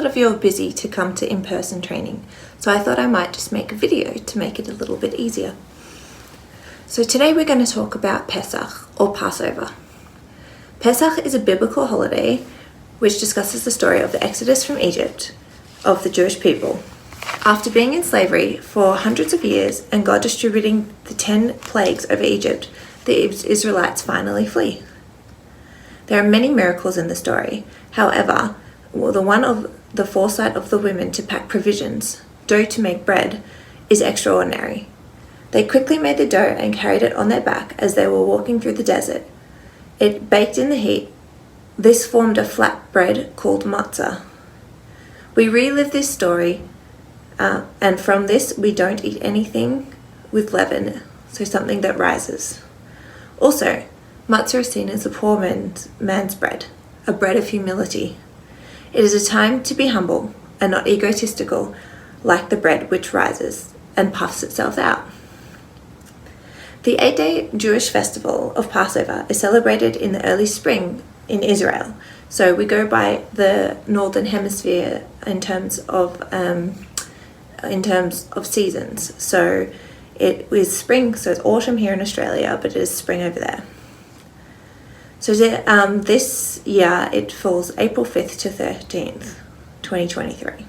of you are busy to come to in-person training, so I thought I might just make a video to make it a little bit easier. So today we're going to talk about Pesach, or Passover. Pesach is a biblical holiday which discusses the story of the exodus from Egypt of the Jewish people. After being in slavery for hundreds of years and God distributing the 10 plagues over Egypt, the Israelites finally flee. There are many miracles in the story. However, the one of the foresight of the women to pack provisions, dough to make bread, is extraordinary. They quickly made the dough and carried it on their back as they were walking through the desert. It baked in the heat. This formed a flat bread called matzah. We relive this story, and from this we don't eat anything with leaven, so something that rises. Also, matzah is seen as a poor man's bread, a bread of humility. It is a time to be humble and not egotistical, like the bread which rises and puffs itself out. The 8-day Jewish festival of Passover is celebrated in the early spring in Israel. So we go by the northern hemisphere in terms of seasons. So it is spring, so it's autumn here in Australia, but it is spring over there. So this year it falls April 5th to 13th, 2023.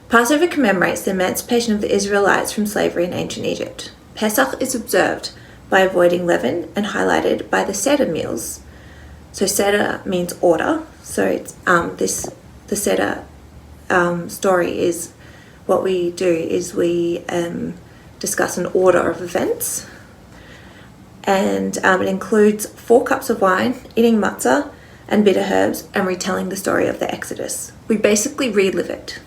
Passover commemorates the emancipation of the Israelites from slavery in ancient Egypt. Pesach is observed by avoiding leaven and highlighted by the Seder meals. So Seder means order. So it's the Seder story is what we do is we discuss an order of events. And it includes 4 cups of wine, eating matzah and bitter herbs, and retelling the story of the Exodus. We basically relive it.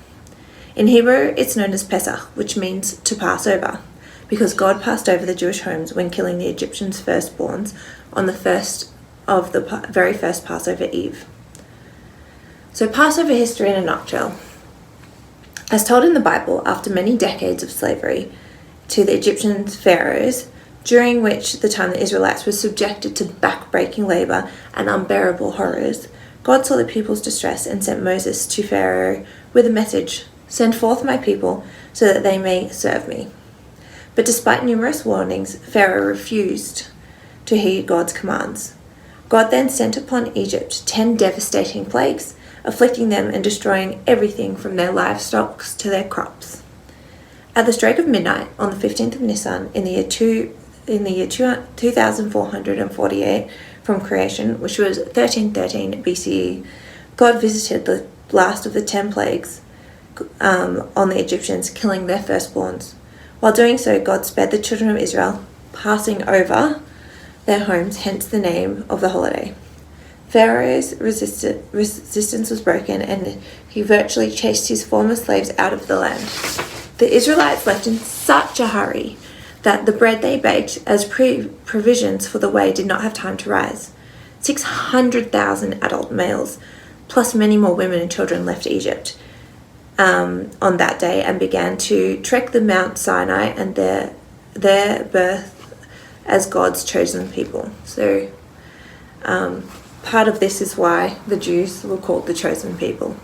In Hebrew, it's known as Pesach, which means to pass over, because God passed over the Jewish homes when killing the Egyptians' firstborns on the very first Passover Eve. So Passover history in a nutshell. As told in the Bible, after many decades of slavery to the Egyptian pharaohs, during which the time the Israelites were subjected to back-breaking labor and unbearable horrors, God saw the people's distress and sent Moses to Pharaoh with a message, "Send forth my people so that they may serve me." But despite numerous warnings, Pharaoh refused to heed God's commands. God then sent upon Egypt 10 devastating plagues, afflicting them and destroying everything from their livestock to their crops. At the stroke of midnight on the 15th of Nisan in the year 2448 from creation, which was 1313 BCE, God visited the last of the 10 plagues on the Egyptians, killing their firstborns. While doing so, God spared the children of Israel, passing over their homes, hence the name of the holiday. Pharaoh's resistance was broken, and he virtually chased his former slaves out of the land. The Israelites left in such a hurry that the bread they baked as provisions for the way did not have time to rise. 600,000 adult males, plus many more women and children, left Egypt on that day and began to trek the Mount Sinai and their birth as God's chosen people. So part of this is why the Jews were called the chosen people.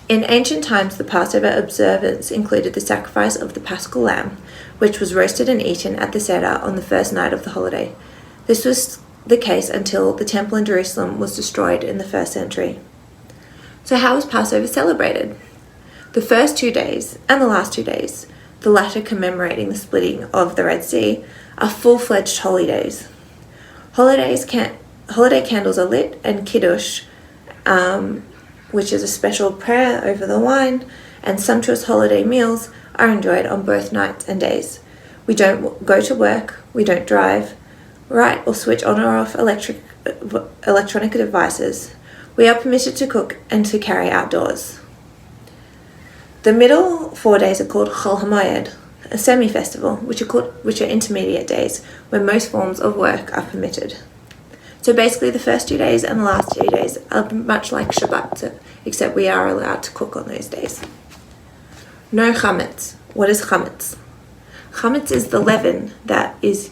In ancient times, the Passover observance included the sacrifice of the Paschal lamb, which was roasted and eaten at the Seder on the first night of the holiday. This was the case until the temple in Jerusalem was destroyed in the 1st century. So how was Passover celebrated? The first 2 days and the last 2 days, the latter commemorating the splitting of the Red Sea, are full-fledged holy days. Holiday candles are lit, and Kiddush, which is a special prayer over the wine, and sumptuous holiday meals are enjoyed on both nights and days. We don't go to work, we don't drive, write or switch on or off electronic devices. We are permitted to cook and to carry outdoors. The middle 4 days are called Chol HaMoed, a semi-festival, which are intermediate days, where most forms of work are permitted. So basically the first 2 days and the last 2 days are much like Shabbat, except we are allowed to cook on those days. No chametz. What is chametz? Chametz is the leaven that is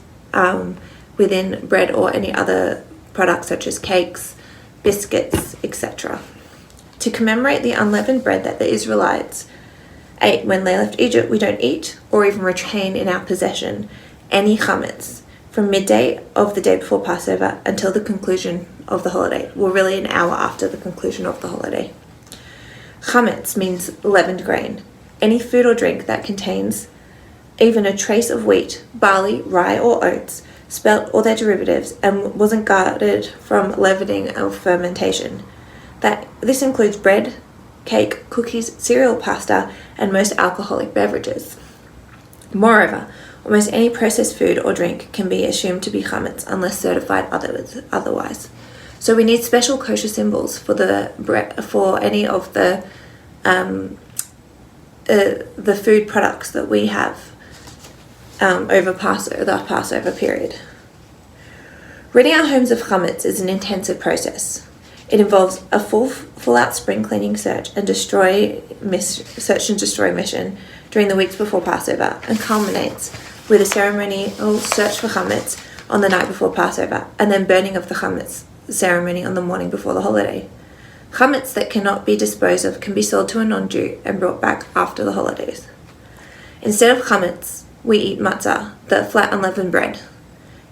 within bread or any other products such as cakes, biscuits, etc. To commemorate the unleavened bread that the Israelites ate when they left Egypt, we don't eat or even retain in our possession any chametz from midday of the day before Passover until the conclusion of the holiday. Well, really an hour after the conclusion of the holiday. Chametz means leavened grain. Any food or drink that contains even a trace of wheat, barley, rye, or oats, spelt or their derivatives, and wasn't guarded from leavening or fermentation. This includes bread, cake, cookies, cereal, pasta, and most alcoholic beverages. Moreover, almost any processed food or drink can be assumed to be chametz unless certified otherwise. So we need special kosher symbols for any of the food products that we have over the Passover period. Ridding our homes of chametz is an intensive process. It involves a full-out spring cleaning search and destroy mission during the weeks before Passover, and culminates with a ceremonial search for chametz on the night before Passover, and then burning of the chametz ceremony on the morning before the holiday. Chametz that cannot be disposed of can be sold to a non-Jew and brought back after the holidays. Instead of chametz, we eat matzah, the flat unleavened bread.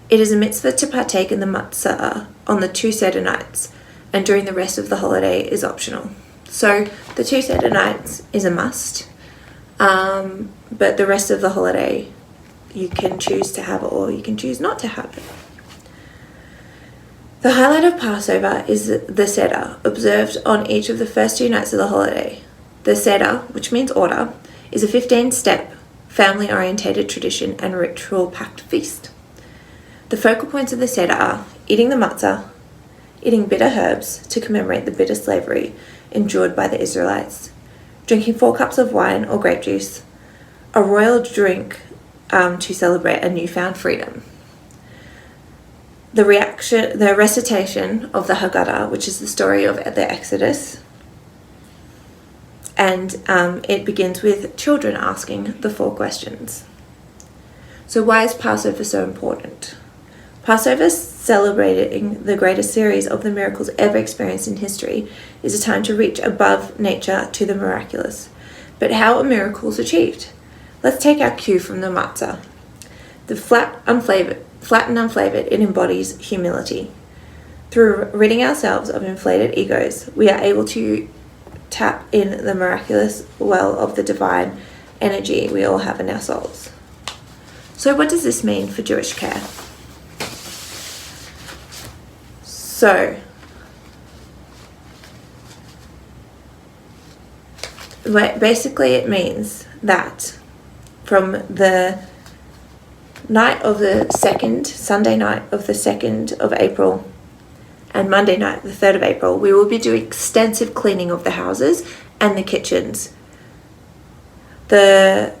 It is a mitzvah to partake in the matzah on the 2 Seder nights, and during the rest of the holiday is optional. So the 2 Seder nights is a must, but the rest of the holiday you can choose to have it or you can choose not to have it. The highlight of Passover is the Seder, observed on each of the first 2 nights of the holiday. The Seder, which means order, is a 15-step, family-orientated tradition and ritual-packed feast. The focal points of the Seder are eating the matzah, eating bitter herbs to commemorate the bitter slavery endured by the Israelites, drinking 4 cups of wine or grape juice, a royal drink to celebrate a newfound freedom. The recitation of the Haggadah, which is the story of the Exodus, and it begins with children asking the 4 questions. So why is Passover so important? Passover, celebrating the greatest series of the miracles ever experienced in history, is a time to reach above nature to the miraculous. But how are miracles achieved? Let's take our cue from the matzah. The flat and unflavored, it embodies humility. Through ridding ourselves of inflated egos, we are able to tap in the miraculous well of the divine energy we all have in our souls. So what does this mean for Jewish care? So, basically it means that from the night of the Sunday night of the 2nd of April, and Monday night, the 3rd of April, we will be doing extensive cleaning of the houses and the kitchens. So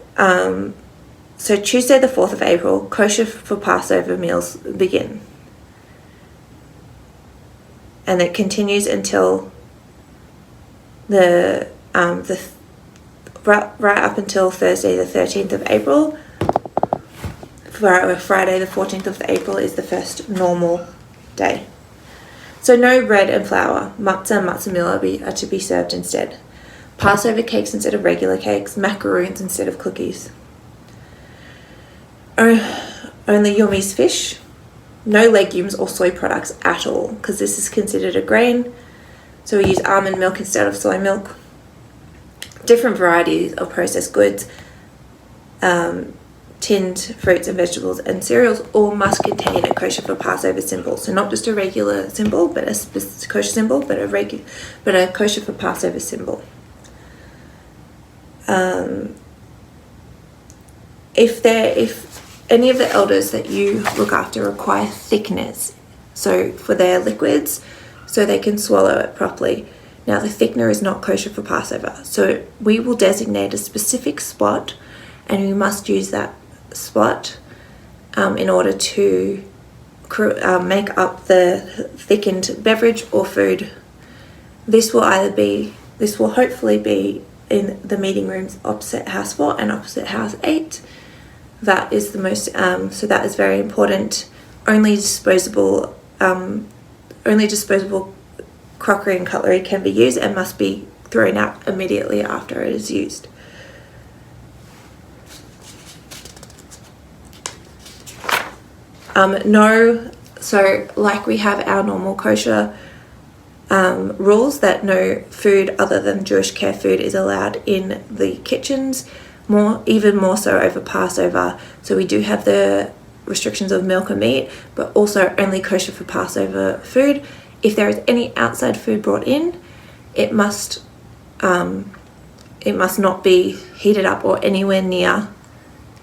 Tuesday the 4th of April, kosher for Passover meals begin. And it continues until right up until Thursday the 13th of April. Friday the 14th of April is the first normal day. So no bread and flour, matzah and matzah meal are to be served instead. Passover cakes instead of regular cakes, macaroons instead of cookies. Only Yumi's fish, no legumes or soy products at all, because this is considered a grain. So we use almond milk instead of soy milk. Different varieties of processed goods, tinned fruits and vegetables and cereals all must contain a kosher for Passover symbol. So not just a regular symbol, but a kosher symbol, but a kosher for Passover symbol. If any of the elders that you look after require thickeners, so for their liquids, so they can swallow it properly. Now the thickener is not kosher for Passover, so we will designate a specific spot, and we must use that spot in order to make up the thickened beverage or food. This will hopefully be in the meeting rooms opposite house 4 and opposite house 8. That is the most, so that is very crockery and cutlery can be used and must be thrown out immediately after it is used. So like we have our normal kosher rules that no food other than Jewish care food is allowed in the kitchens, even more so over Passover. So we do have the restrictions of milk and meat, but also only kosher for Passover food. If there is any outside food brought in, it must not be heated up or anywhere near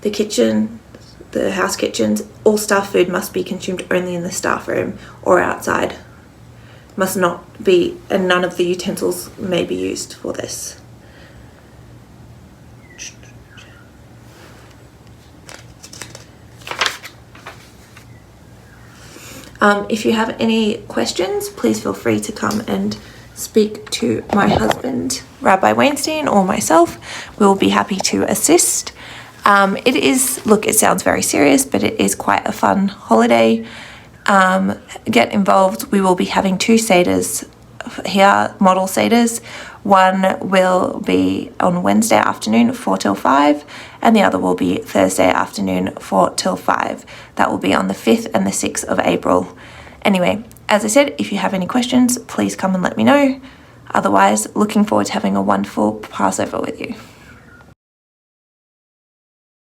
the kitchen, the house kitchens. All staff food must be consumed only in the staff room or outside. Must not be, and none of the utensils may be used for this. If you have any questions, please feel free to come and speak to my husband, Rabbi Weinstein, or myself. We'll be happy to assist. It sounds very serious, but it is quite a fun holiday. Get involved. We will be having 2 seders here, model seders. One will be on Wednesday afternoon, 4 till 5, and the other will be Thursday afternoon, 4 till 5. That will be on the 5th and the 6th of April. Anyway, as I said, if you have any questions, please come and let me know. Otherwise, looking forward to having a wonderful Passover with you.